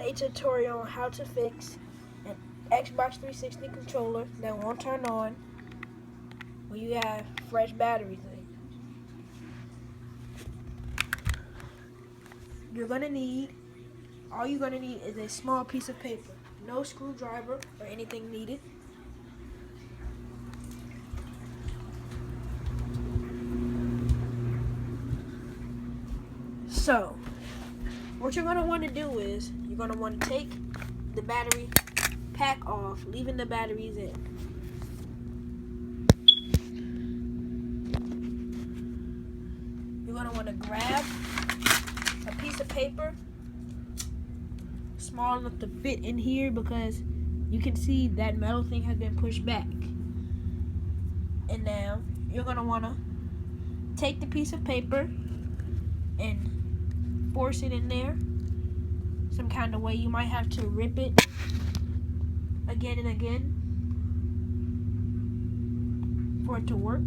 a tutorial on how to fix an Xbox 360 controller that won't turn on when you have fresh batteries in it. All you're gonna need is a small piece of paper. No screwdriver or anything needed. So, what you're gonna want to do is you're gonna want to take the battery pack off, leaving the batteries in. You're gonna want to grab a piece of paper small enough to fit in here because you can see that metal thing has been pushed back. And now you're gonna want to take the piece of paper and force it in there some kind of way. You might have to rip it again and again for it to work.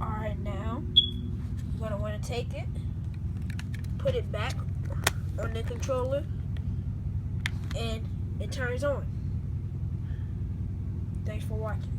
Alright, now you're going to want to take it, put it back on the controller, and it turns on. Thanks for watching.